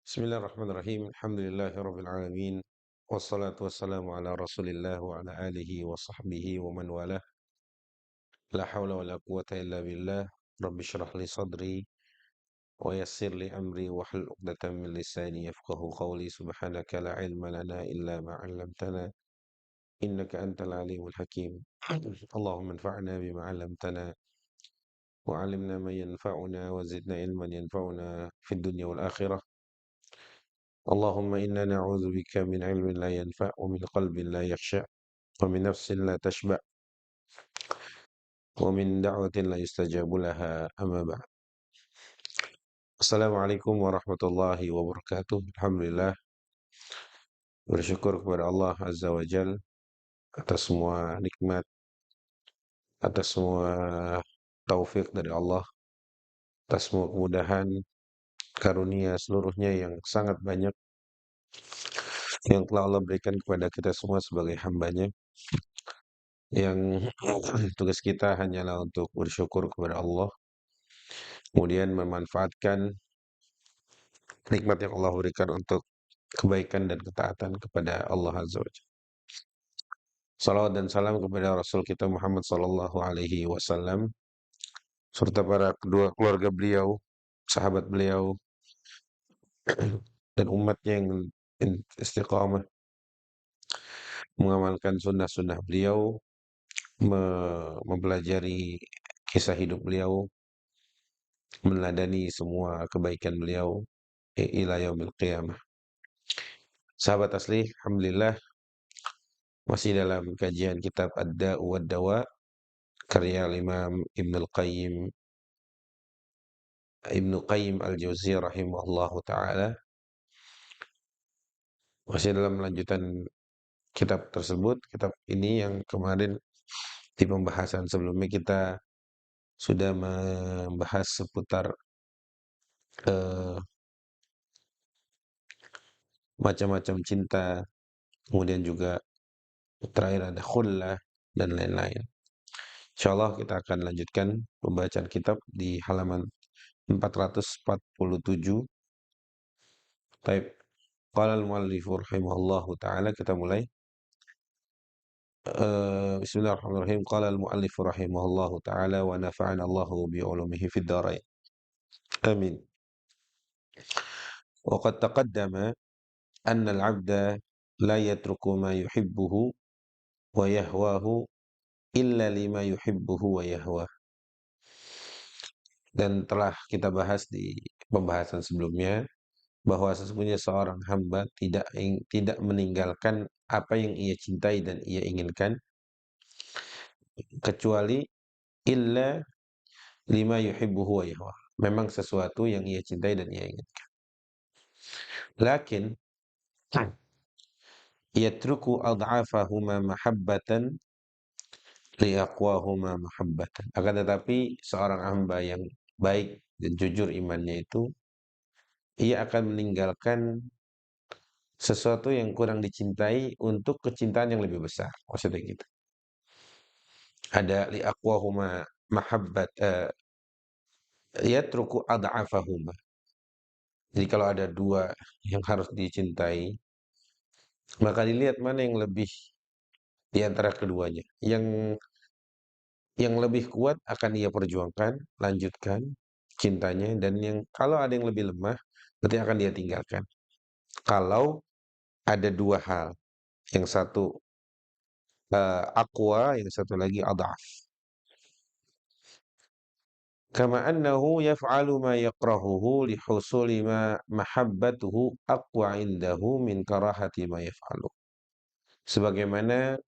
Bismillahirrahmanirrahim. Alhamdulillahirabbil alamin. Wassalatu wassalamu ala Rasulillah wa ala alihi wa sahbihi wa man walah. La haula wala quwata illa billah. Rabbi shrah li sadri wa yassir li amri wa hlul 'uqdatam min lisani yafqahu qawli. Subhanaka la ilma lana illa ma 'allamtana innaka antal alimul hakim. Allahumma anfa'na bima 'allamtana wa 'allimna ma yanfa'una wa zidna ilman yanfa'una fid dunya wal akhirah. اللهم إنا نعوذ بك من علم لا ينفع ومن قلب لا يخشع ومن نفس لا تشبع ومن دعوة لا يستجاب لها أما بعد. Assalamualaikum warahmatullahi wabarakatuh. Alhamdulillah, bersyukur kepada Allah Azza wa Jal atas semua nikmat, atas semua taufik dari Allah, atas semua kemudahan, karunia seluruhnya yang sangat banyak yang telah Allah berikan kepada kita semua sebagai hambanya, yang tugas kita hanyalah untuk bersyukur kepada Allah, kemudian memanfaatkan nikmat yang Allah berikan untuk kebaikan dan ketaatan kepada Allah Azza wa Jalla. Salawat dan salam kepada Rasul kita Muhammad sallallahu alaihi wasallam serta para kedua keluarga beliau, sahabat beliau dan umatnya yang istiqamah mengamalkan sunnah-sunnah beliau, mempelajari kisah hidup beliau, meneladani semua kebaikan beliau ila yaumil qiyamah. Sahabat asli, alhamdulillah masih dalam kajian kitab Ad-Da'u wad-Dawa karya Imam Ibnu Qayyim Al-Jauziyah rahimahullahu taala. Masih dalam lanjutan kitab tersebut, kitab ini yang kemarin di pembahasan sebelumnya kita sudah membahas seputar eh, macam-macam cinta, kemudian juga terakhir ada khullah dan lain-lain. Insyaallah kita akan lanjutkan pembacaan kitab di halaman 447. Baik, qala al-muallif rahimahullahu taala, kita mulai. Bismillahirrahmanirrahim. Qala al-muallif rahimahullahu taala wa nafa'ana Allahu bi ulumihi fid dharain. Amin. Wa qad taqaddama anna al-'abda la yatruku ma yuhibbuhu wa yahwahu illa lima yuhibbuhu wa yahwah. Dan telah kita bahas di pembahasan sebelumnya bahwa sesungguhnya seorang hamba tidak meninggalkan apa yang ia cintai dan ia inginkan kecuali illa lima yuhibbuhu wa yahwa. Memang sesuatu yang ia cintai dan ia inginkan. Lakin yatruku ad'afahuma mahabbatan liaqwahuma mahabbatan. Akan tetapi seorang hamba yang baik dan jujur imannya itu, ia akan meninggalkan sesuatu yang kurang dicintai untuk kecintaan yang lebih besar. Maksudnya gitu. Ada liaqwahuma mahabbat, yatruku ad'afahuma. Jadi kalau ada dua yang harus dicintai, maka dilihat mana yang lebih di antara keduanya. Yang lebih kuat akan ia perjuangkan, lanjutkan cintanya, dan yang kalau ada yang lebih lemah, berarti akan dia tinggalkan. Kalau ada dua hal, yang satu aqwa, yang satu lagi adhaf. Kama annahu yaf'alu ma yakrahuhu lihusuli ma mahabbatuhu aqwa indahu min karahati ma yaf'alu. Sebagaimana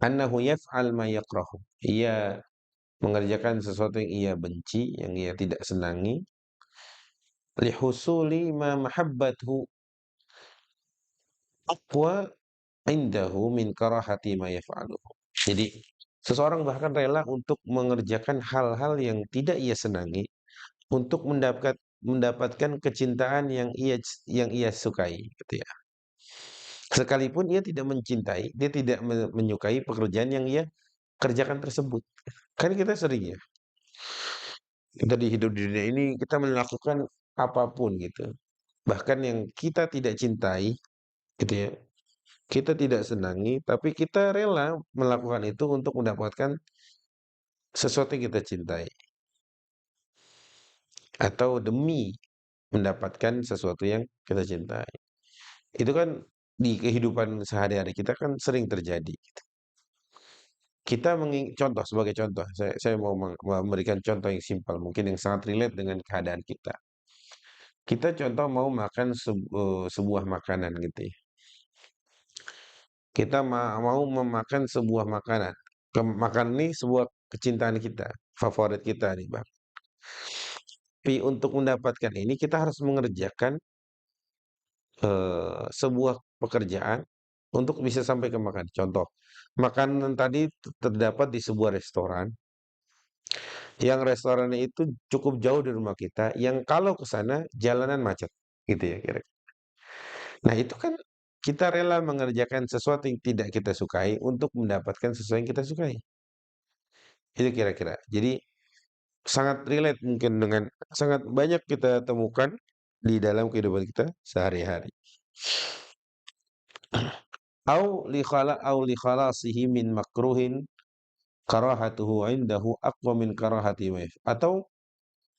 annahu yaf'al ma yakrahu. Ia mengerjakan sesuatu yang ia benci, yang ia tidak senangi, lihusuli ma mahabbathu aqwa indahu min karahati ma yaf'aluhu. Jadi seseorang bahkan rela untuk mengerjakan hal-hal yang tidak ia senangi untuk mendapatkan kecintaan yang ia sukai, gitu ya. Sekalipun ia tidak mencintai, dia tidak menyukai pekerjaan yang ia kerjakan tersebut. Kan kita sering ya, kita hidup di dunia ini kita melakukan apapun gitu. bahkan yang kita tidak cintai, gitu ya, kita tidak senangi, tapi kita rela melakukan itu untuk mendapatkan sesuatu yang kita cintai, atau demi mendapatkan sesuatu yang kita cintai. Itu kan di kehidupan sehari-hari kita kan sering terjadi. Kita contoh sebagai contoh, saya mau memberikan contoh yang simpel, mungkin yang sangat relate dengan keadaan kita. Kita contoh mau makan sebuah makanan gitu ya. Kita mau memakan sebuah makanan. Makanan ini sebuah kecintaan kita, favorit kita nih, Bang. Tapi untuk mendapatkan ini kita harus mengerjakan sebuah pekerjaan untuk bisa sampai ke makan. Contoh, makanan tadi terdapat di sebuah restoran, yang restorannya itu cukup jauh dari rumah kita, yang kalau ke sana jalanan macet, gitu ya kira-kira. Nah, itu kan kita rela mengerjakan sesuatu yang tidak kita sukai untuk mendapatkan sesuatu yang kita sukai. Itu kira-kira. Jadi sangat relate mungkin dengan sangat banyak kita temukan di dalam kehidupan kita sehari-hari. Au li khalasihi min makruhin karahatuhu indahu aqwa min karahati atau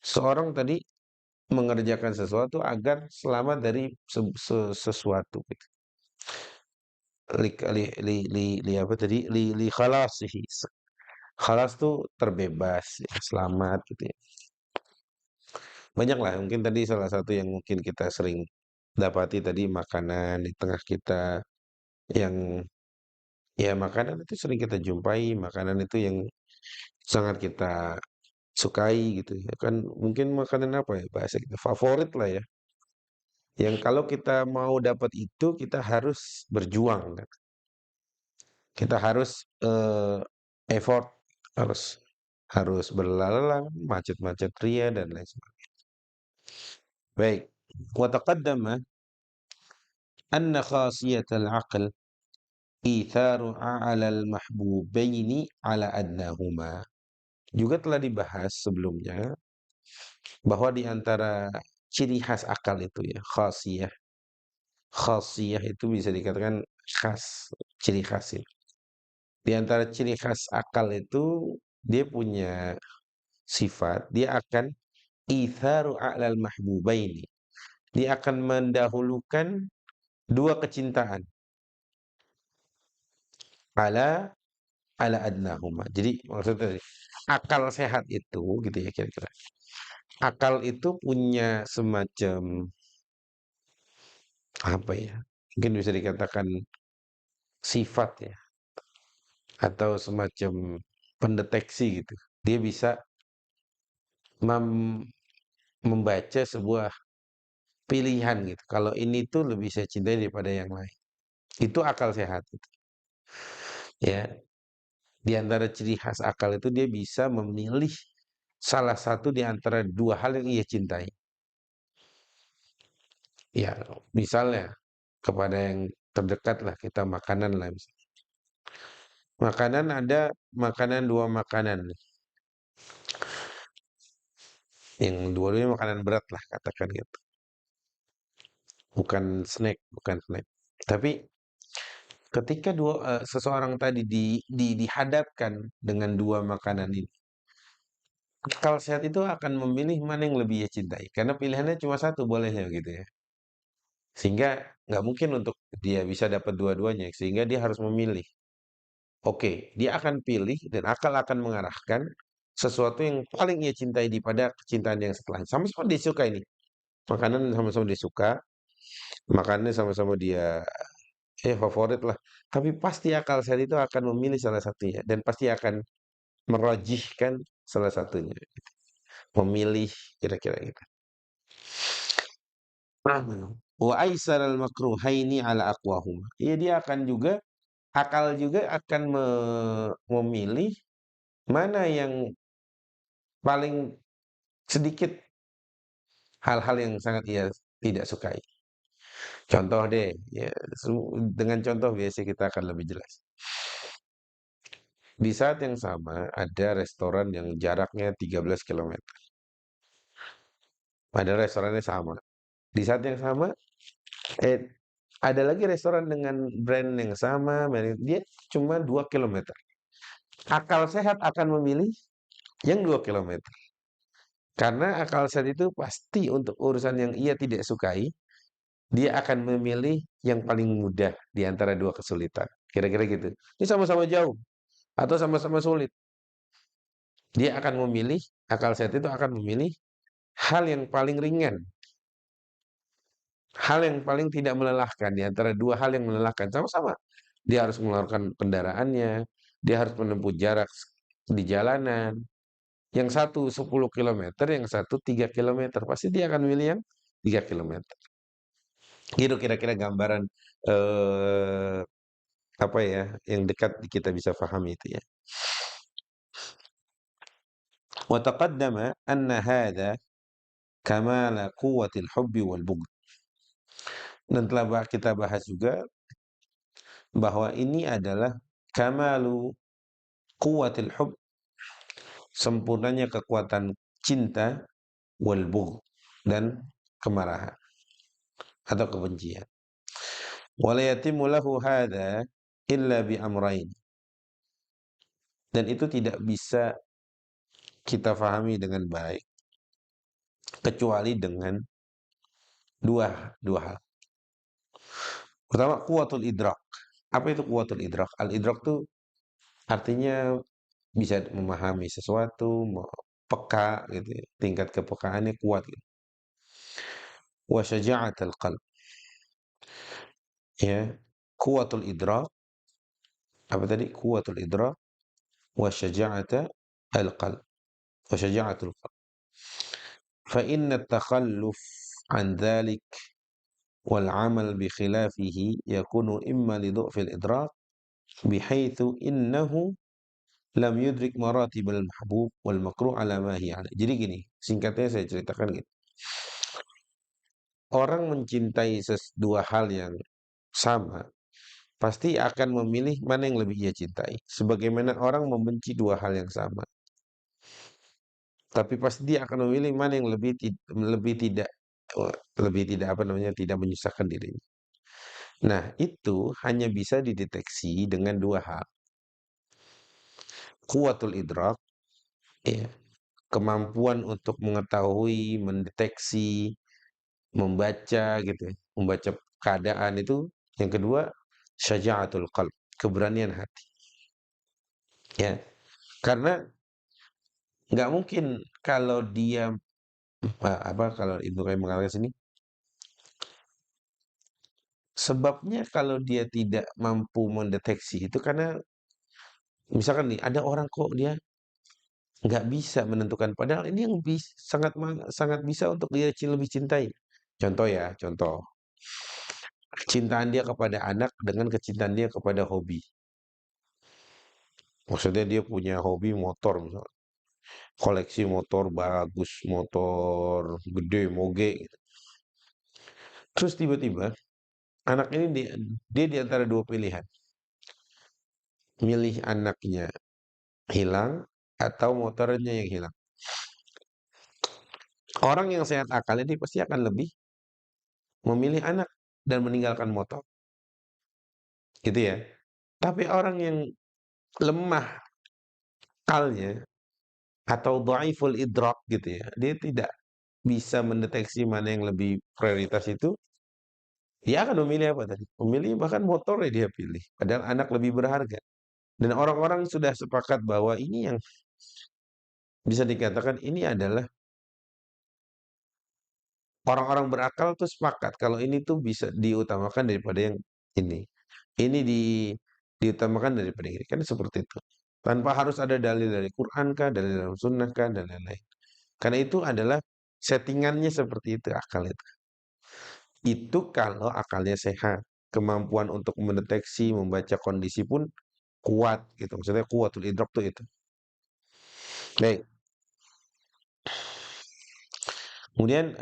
seorang tadi mengerjakan sesuatu agar selamat dari sesuatu gitu. Li, apa tadi? Li khalasihi. Khalas tuh terbebas, ya, selamat gitu ya. Banyak lah, mungkin tadi salah satu yang mungkin kita sering dapati tadi makanan di tengah kita yang ya makanan itu sering kita jumpai, makanan itu yang sangat kita sukai gitu ya kan mungkin makanan apa ya bahasa kita favorit lah ya yang kalau kita mau dapat itu kita harus berjuang kan. Kita harus effort harus harus berlalang macet-macet ria dan lain sebagainya. Baik, wa taqaddama anna khasiyatal aql itharu a'la al-mahbubaini ala adnahuma. Juga telah dibahas sebelumnya bahwa di antara ciri khas akal itu ya, khasiyah. Khasiyah itu bisa dikatakan khas, ciri khas ya. Di antara ciri khas akal itu dia punya sifat, dia akan itharu a'lal mahbubaini. Dia akan mendahulukan dua kecintaan ala ala adnahuma. Jadi maksudnya tadi, akal sehat itu gitu ya kira-kira. Akal itu punya semacam apa ya? Mungkin bisa dikatakan sifat ya atau semacam pendeteksi gitu. Dia bisa mem- membaca sebuah pilihan gitu. Kalau ini tuh lebih saya cintai daripada yang lain. Itu akal sehat gitu. Ya, di antara ciri khas akal itu dia bisa memilih salah satu di antara dua hal yang ia cintai. Ya, misalnya kepada yang terdekat lah kita makanan lah. Misalnya. Makanan ada makanan dua makanan. Yang dua-duanya makanan berat lah katakan gitu. Bukan snack. Tapi ketika seseorang tadi dihadapkan dengan dua makanan ini, akal sehat itu akan memilih mana yang lebih ia cintai. Karena pilihannya cuma satu bolehnya gitu ya. Sehingga nggak mungkin untuk dia bisa dapat dua-duanya. Sehingga dia harus memilih. Oke, dia akan pilih dan akal akan mengarahkan sesuatu yang paling ia cintai daripada kecintaan yang setelahnya. Sama-sama dia suka ini. Makanan sama-sama dia suka. Makannya sama-sama dia favorit lah. Tapi pasti akal sehat itu akan memilih salah satunya. Dan pasti akan merajihkan salah satunya. Memilih kira-kira gitu. Wa aisaral makruhaini ala aqwahuma. Iya dia akan juga akal juga akan memilih mana yang paling sedikit hal-hal yang sangat ia tidak sukai. Contoh deh, ya dengan contoh biasa kita akan lebih jelas. Di saat yang sama ada restoran yang jaraknya 13 km. Padahal restorannya sama. Di saat yang sama, eh, ada lagi restoran dengan brand yang sama, dia cuma 2 kilometer. Akal sehat akan memilih yang 2 kilometer. Karena akal sehat itu pasti untuk urusan yang ia tidak sukai, dia akan memilih yang paling mudah di antara dua kesulitan. Kira-kira gitu. Ini sama-sama jauh atau sama-sama sulit. Dia akan memilih, akal sehat itu akan memilih hal yang paling ringan. Hal yang paling tidak melelahkan di antara dua hal yang melelahkan. Sama-sama. Dia harus mengeluarkan kendaraannya, dia harus menempuh jarak di jalanan. Yang satu 10 kilometer, yang satu 3 kilometer. Pasti dia akan memilih yang 3 kilometer. Gitu kira-kira gambaran eh, apa ya yang dekat kita bisa pahami itu ya. Wa taqaddama anna hadha kamala quwwatil hubbi wal bughd. Dan telah kita bahas juga bahwa ini adalah kamalu quwwatil hubb, sempurnanya kekuatan cinta, wal bughd, dan kemarahan atau kebencian. Wa la yatimmu lahu hadha illa bi amrayn. Dan itu tidak bisa kita fahami dengan baik kecuali dengan dua hal. Pertama, kuwatul idrak. Apa itu kuwatul idrak? Al-idrak itu artinya bisa memahami sesuatu, peka gitu ya. Tingkat kepekaannya kuat gitu. Wa syaja'atul qalb. Ya, kuwatul idrak. Apa tadi? Kuwatul idrak wa syaja'ata al-qalb. Wa syaja'atul qalb. Fa inna at-takhalluf an dhalik wal 'amal bi khilafihi yakunu imma li dhu'fil idrak bihaitsu innahu lam yudrik maratibal mahbub wal makruh ala ma hiya alaih. Jadi gini, singkatnya saya ceritakan gini. Orang mencintai dua hal yang sama, pasti akan memilih mana yang lebih ia cintai. Sebagaimana orang membenci dua hal yang sama. Tapi pasti dia akan memilih mana yang lebih tidak lebih tidak apa namanya tidak menyusahkan dirinya. Nah, itu hanya bisa dideteksi dengan dua hal. Kuwatul idrak, ya, kemampuan untuk mengetahui, mendeteksi, membaca gitu ya, membaca keadaan itu. Yang kedua, syaja'atul qalb, keberanian hati. Ya, karena nggak mungkin kalau dia apa kalau Ibnu Qayyim mengatakan sini, sebabnya kalau dia tidak mampu mendeteksi itu karena misalkan nih ada orang kok dia nggak bisa menentukan padahal ini yang sangat sangat bisa untuk dia lebih cintai. Contoh ya, contoh. Kecintaan dia kepada anak dengan kecintaan dia kepada hobi. Maksudnya dia punya hobi motor misalnya. Koleksi motor bagus, motor gede, moge gitu. Terus tiba-tiba anak ini dia di antara dua pilihan. Milih anaknya hilang atau motornya yang hilang. Orang yang sehat akal ini pasti akan lebih memilih anak dan meninggalkan motor. Gitu ya. Tapi orang yang lemah akalnya atau dhaiful idrak gitu ya, dia tidak bisa mendeteksi mana yang lebih prioritas itu, dia akan memilih apa tadi? Memilih bahkan motornya dia pilih, padahal anak lebih berharga. Dan orang-orang sudah sepakat bahwa ini yang bisa dikatakan ini adalah orang-orang berakal tuh sepakat kalau ini tuh bisa diutamakan daripada yang ini. Ini diutamakan daripada ini. Kan seperti itu. Tanpa harus ada dalil dari Quran kah, dalil dalam sunnah kah, dan lain-lain. Karena itu adalah settingannya seperti itu akal itu. Itu kalau akalnya sehat. Kemampuan untuk mendeteksi, membaca kondisi pun kuat gitu. Maksudnya kuatul idrak tuh itu. Baik. Kemudian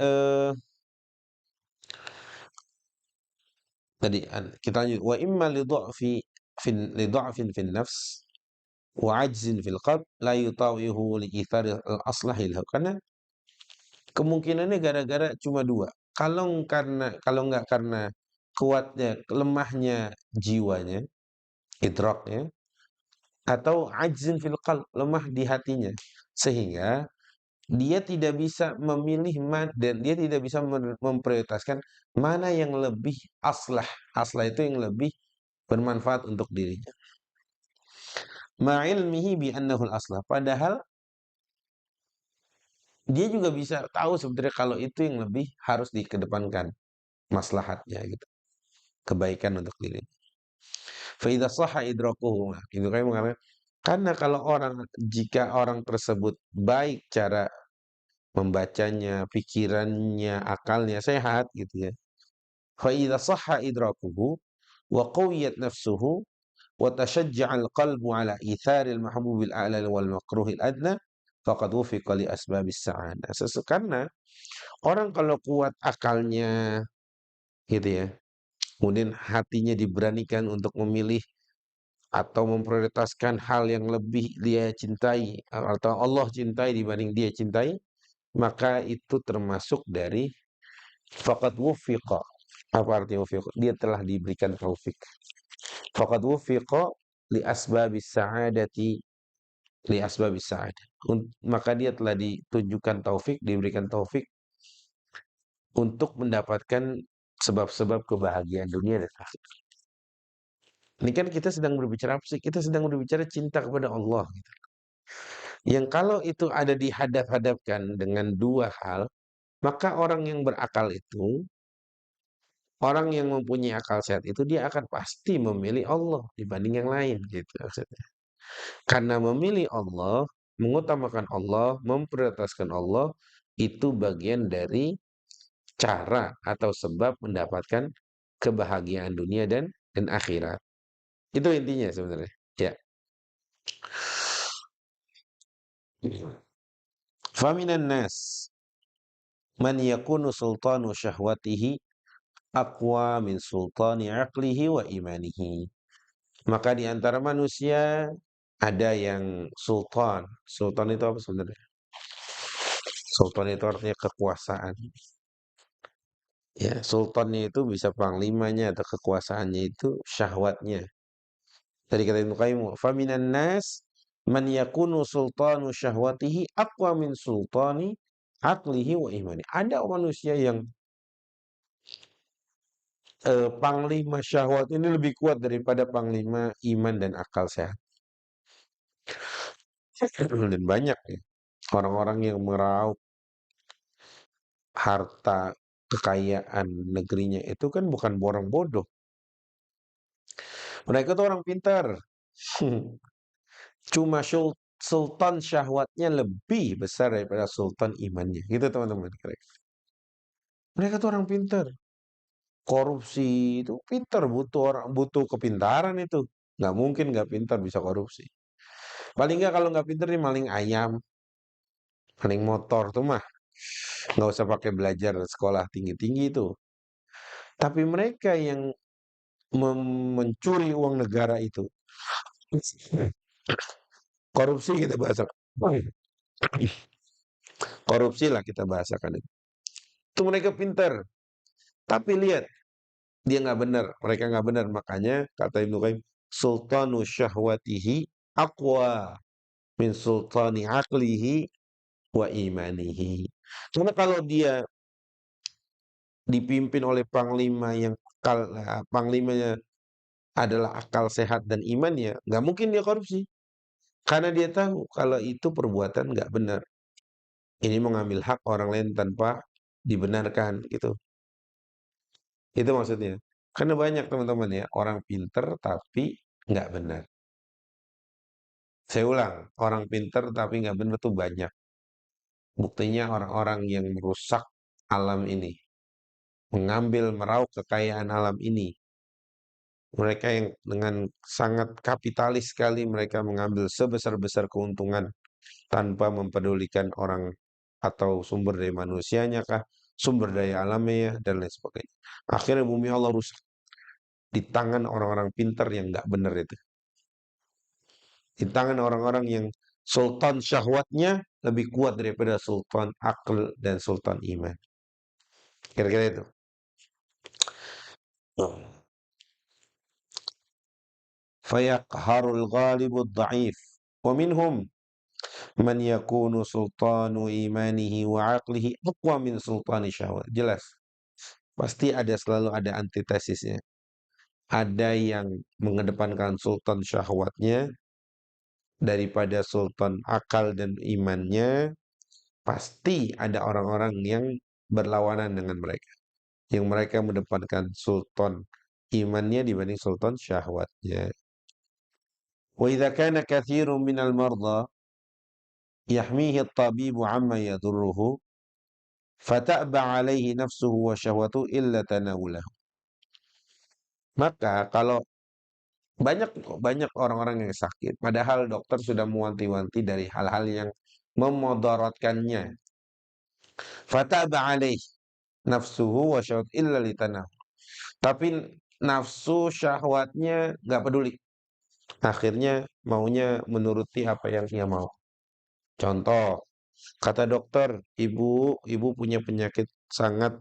tadi kita lanjut wa imma li dha'fin fin nafs wa ajzin fil qalb la yutawihu li ithari al aslahi lahu. Karena kemungkinannya gara-gara cuma dua. kalau nggak karena lemahnya jiwanya, idraknya, atau ajzin fil qalb, lemah di hatinya. Sehingga dia tidak bisa memilih dan dia tidak bisa memprioritaskan mana yang lebih aslah. Aslah itu yang lebih bermanfaat untuk dirinya. Ma'ilmihi bi annahu aslah. Padahal dia juga bisa tahu sebenarnya kalau itu yang lebih harus dikedepankan maslahatnya gitu. Kebaikan untuk diri. Fa idza shahha idrakuhu. Itu kan mengatakan karena kalau jika orang tersebut baik cara membacanya, pikirannya, akalnya sehat gitu ya. Fa idza shahha idrakuhu wa qawiyat nafsuhu wa tashajja'a al-qalbu ala ithari al-mahbub al-a'la wal makruh al-adna faqad wufiqa li asbabis sa'adah. Karena orang kalau kuat akalnya gitu ya, kemudian hatinya diberanikan untuk memilih atau memprioritaskan hal yang lebih dia cintai atau Allah cintai dibanding dia cintai, maka itu termasuk dari faqad wufiqa. Apa artinya wufiqa? Dia telah diberikan taufik. Faqad wufiqa li asbabis sa'adati li asbabis sa'adah. Maka dia telah ditunjukkan taufik, diberikan taufik untuk mendapatkan sebab-sebab kebahagiaan dunia dan akhirat. Ini kan kita sedang berbicara apa sih? Kita sedang berbicara cinta kepada Allah gitu. Yang kalau itu ada dihadap-hadapkan dengan dua hal, maka orang yang berakal itu, orang yang mempunyai akal sehat itu dia akan pasti memilih Allah dibanding yang lain gitu maksudnya. Karena memilih Allah, mengutamakan Allah, memprioritaskan Allah itu bagian dari cara atau sebab mendapatkan kebahagiaan dunia dan akhirat. Itu intinya sebenarnya. Ya. Faminan nas man yakunu sultanu syahwatihi aqwa min sultani aqlihi wa imanihi. Maka di antara manusia ada yang sultan. Sultan itu apa sebenarnya? Sultan itu artinya kekuasaan. Ya, sultannya itu bisa panglimanya atau kekuasaannya itu syahwatnya. Tadi kata Ibnu Qayyim, "Faminan nas man yakunu sultanu syahwatihi aqwa min sultani aqlihi wa imani." Ada manusia yang panglima syahwat ini lebih kuat daripada panglima iman dan akal sehat. Dan banyak ya orang-orang yang meraup harta kekayaan negerinya itu kan bukan orang bodoh. Mereka tuh orang pintar. Cuma sultan syahwatnya lebih besar daripada sultan imannya. Gitu teman-teman. Mereka tuh orang pintar. Korupsi itu pintar, butuh kepintaran itu. Nggak mungkin nggak pintar bisa korupsi. Paling nggak kalau nggak pintar nih maling ayam, maling motor tuh mah nggak usah pakai belajar sekolah tinggi-tinggi itu. Tapi mereka yang mencuri uang negara itu, korupsi kita bahasa, korupsi lah kita bahasakan itu. Itu mereka pintar. Tapi lihat, dia nggak benar, mereka nggak benar. Makanya kata Ibnu Qayyim, sultanu syahwatihi aqwa min sultani aqlihi wa imanihi. Karena kalau dia dipimpin oleh panglima yang panglimanya adalah akal sehat dan imannya, nggak mungkin dia korupsi. Karena dia tahu kalau itu perbuatan nggak benar. Ini mengambil hak orang lain tanpa dibenarkan gitu. Itu maksudnya. Karena banyak teman-teman ya, orang pinter tapi nggak benar. Saya ulang, orang pinter tapi nggak benar tuh banyak. Buktinya orang-orang yang merusak alam ini, mengambil meraup kekayaan alam ini. Mereka yang dengan sangat kapitalis sekali mereka mengambil sebesar-besar keuntungan tanpa mempedulikan orang atau sumber daya manusianya kah, sumber daya alamnya ya, dan lain sebagainya. Akhirnya bumi Allah rusak di tangan orang-orang pintar yang nggak benar itu. Di tangan orang-orang yang sultan syahwatnya lebih kuat daripada sultan akal dan sultan iman. Kira-kira itu. Fayaqharul ghalibud dha'if. Wa minhum man yakunu sultanu imanihi wa aqlihi aqwa min sultani syahwat. Jelas. Pasti ada, selalu ada antitesisnya. Ada yang mengedepankan sultan syahwatnya daripada sultan akal dan imannya. Pasti ada orang-orang yang berlawanan dengan mereka. Yang mereka mendepankan sultan imannya dibanding sultan syahwatnya. Wa idza kana katsirun minal marda yahmihi at-tabibu amma yadurruhu fata'ba alaihi nafsuhu wa syahwatu illa tanawulahu. Maka kalau banyak banyak orang-orang yang sakit, padahal dokter sudah mewanti-wanti dari hal-hal yang memudaratkannya. Fata'ba alaihi nafsuhu wa syahwatu illa litanahu. Tapi nafsu syahwatnya nggak peduli. Akhirnya maunya menuruti apa yang ia mau. Contoh, kata dokter, ibu punya penyakit sangat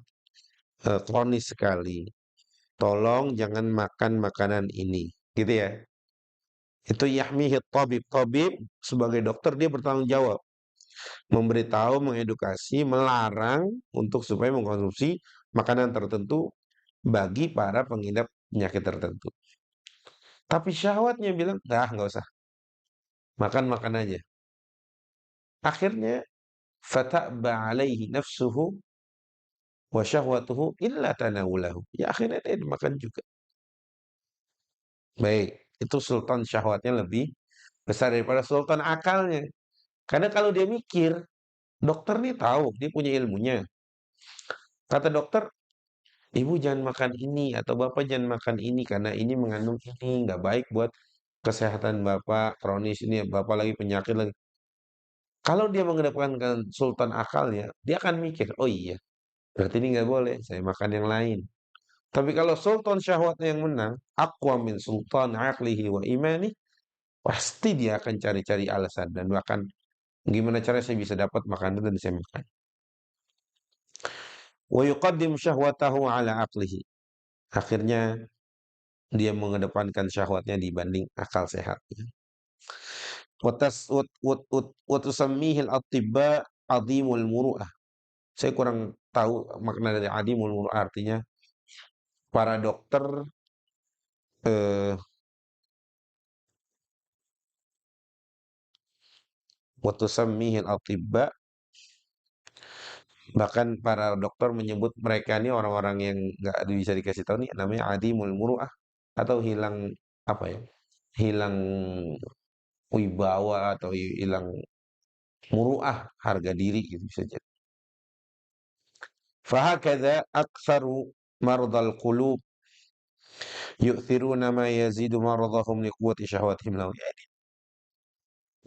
kronis sekali. Tolong jangan makan makanan ini. Gitu ya. Itu yahmihi tabib. Tabib sebagai dokter dia bertanggung jawab. Memberitahu, mengedukasi, melarang untuk supaya mengkonsumsi makanan tertentu bagi para pengidap penyakit tertentu. Tapi syahwatnya bilang, nggak usah. Makan aja. Akhirnya, fata'ba alaihi nafsuhu wa syahwatuhu illa tanawulahu. Ya akhirnya dia dimakan juga. Baik, itu sultan syahwatnya lebih besar daripada sultan akalnya. Karena kalau dia mikir, dokter nih tahu, dia punya ilmunya. Kata dokter, ibu jangan makan ini atau bapak jangan makan ini karena ini mengandung ini, nggak baik buat kesehatan bapak, kronis ini, bapak lagi penyakit lagi. Kalau dia mengedepankan sultan akalnya, dia akan mikir, oh iya, berarti ini nggak boleh, saya makan yang lain. Tapi kalau sultan syahwatnya yang menang, aqwa min sultan aqlihi wa imani, pasti dia akan cari-cari alasan dan bahkan gimana cara saya bisa dapat makanan dan saya makan. Wa yuqaddim syahwatahu ala aqlihi. Akhirnya dia mengedepankan syahwatnya dibanding akal sehatnya. Wa tusammihil atibba adhimul muru'ah. Saya kurang tahu makna dari adhimul muru'ah, artinya para dokter eh, wa tusammihil atibba, bahkan para dokter menyebut mereka ini orang-orang yang nggak bisa dikasih tahu nih namanya adimul muru'ah atau hilang apa ya? Hilang wibawa atau hilang muru'ah, harga diri gitu bisa jadi. Fahakadha aktsaru mardal qulub yu'thiruna ma yazidu maradahum liquwwati syahwatihim lahu.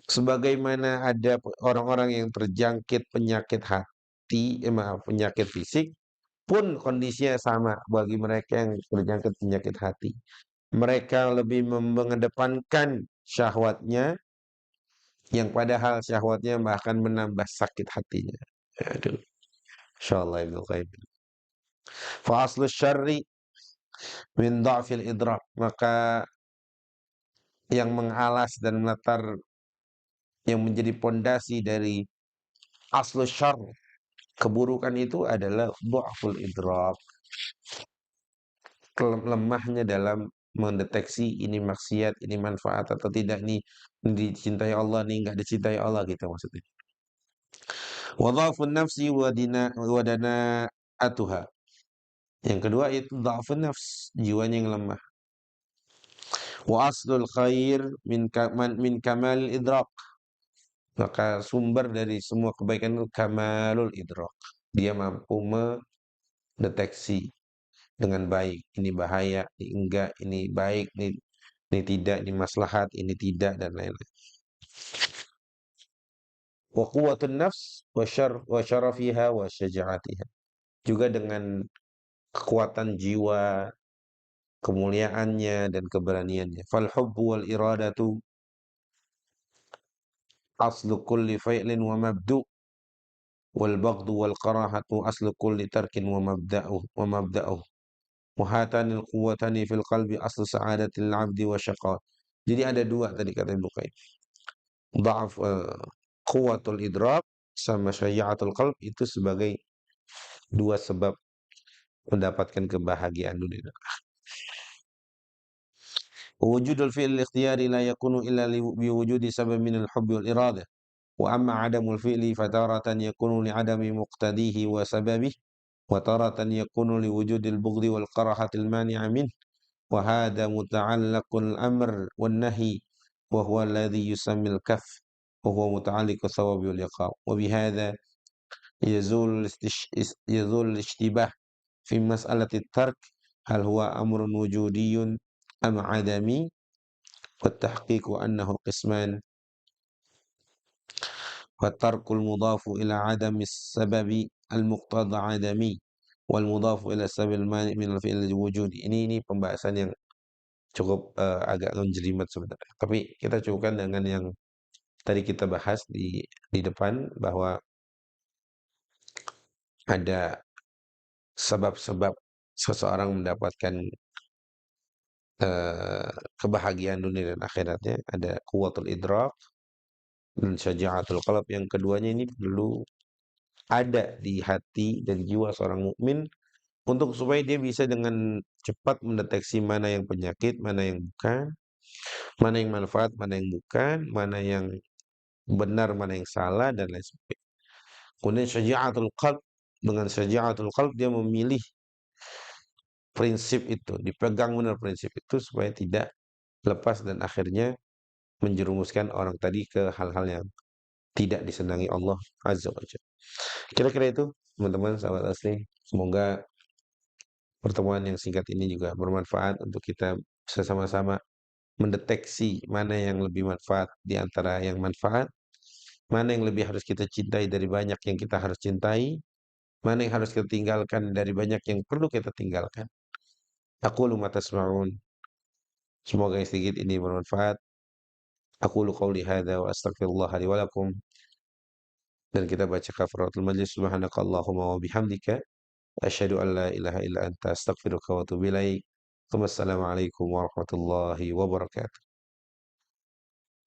Sebagaimana ada orang-orang yang terjangkit penyakit hati, maaf, penyakit fisik, pun kondisinya sama bagi mereka yang terjangkit penyakit hati. Mereka lebih mengedepankan syahwatnya, yang padahal syahwatnya bahkan menambah sakit hatinya. Aduh, insyaallah Ibnu Qayyim. Fa aslu syarri min dha'fil idrak. Maka yang mengalas dan melatar, yang menjadi pondasi dari aslu syarr, keburukan itu adalah dha'ful idrak. Lemahnya dalam mendeteksi ini maksiat, ini manfaat atau tidak, ini dicintai Allah, ini enggak dicintai Allah gitu maksudnya. Wa dha'fun nafsi wa dana'atuha. Yang kedua itu dha'fun nafs, jiwanya yang lemah. Wa aslul khair min kamal idrak. Maka sumber dari semua kebaikan itu kamalul idrak. Dia mampu mendeteksi dengan baik, ini bahaya, ini enggak, ini baik, ini tidak, ini maslahat, ini tidak, dan lain-lain. Wa quwwatun nafs wa syarafiha wa syaja'atiha. Juga dengan kekuatan jiwa, kemuliaannya dan keberaniannya. Fal hubbu wal iradatu aslu kulli fi'lin wa mabdu. wal baghdhu wal karahatu aslu kulli tarkin wa mabda'uhu wa hatanil quwwatani fil qalbi aslu sa'adatil 'abdi wa syaqa. Jadi ada dua tadi kata Ibnu Qayyim. Dha'af quwwatul idrak sama syaja'atul qalb itu sebagai dua sebab mendapatkan kebahagiaan dunia. Wujudul fi'l ikhtiyari la yakunu illa biwujudi sabab minal hubbi wal iradah. Wa amma adamul fi'li fataratan yakunu li'adami muqtadihi wa sababihi wa taratan yakunu liwujudil bughdi wal karahatil mani'a min wa hadha muta'allaqul amr wan nahi wa huwa alladhi yusammil kaf wa huwa muta'alliqu thawabi wal iqab wa bihadha yazul al-ishtibah fi mas'alati tark hal huwa amrun wujudiyun am adami wa tahqiqu annahu qisman wa tarkul mudafu ila adami sababi al-muqtada adami wal mudafu ila sababil mani' min al-fi'l wujudi. Ini pembahasan yang cukup agak menjelimet sebenarnya. Tapi kita cukupkan dengan yang tadi kita bahas di depan bahwa ada sebab-sebab seseorang mendapatkan kebahagiaan dunia dan akhiratnya, ada kuwatul idrak dan syaja'atul qalb. Yang keduanya ini perlu ada di hati dan jiwa seorang mukmin untuk supaya dia bisa dengan cepat mendeteksi mana yang penyakit, mana yang bukan, mana yang manfaat, mana yang bukan, mana yang benar, mana yang salah dan lain sebagainya. Kemudian syaja'atul qalb, dengan syaja'atul qalb dia memilih prinsip itu, dipegang benar prinsip itu supaya tidak lepas dan akhirnya menjerumuskan orang tadi ke hal-hal yang tidak disenangi Allah Azza wa Jalla. Kira-kira itu teman-teman sahabat asli. Semoga pertemuan yang singkat ini juga bermanfaat untuk kita bisa sama-sama mendeteksi mana yang lebih manfaat di antara yang manfaat, mana yang lebih harus kita cintai dari banyak yang kita harus cintai, mana yang harus kita tinggalkan dari banyak yang perlu kita tinggalkan. Aqulu ma tasma'un. Semoga yang sedikit ini bermanfaat. Aqulu qauli hadza wa astaghfirullah li wa lakum. Dan kita baca kafaratul majlis. Subhanakallahumma wa bihamdika asyhadu an la ilaha illa anta astaghfiruka wa atubu ilaik. Wassalamualaikum warahmatullahi wabarakatuh.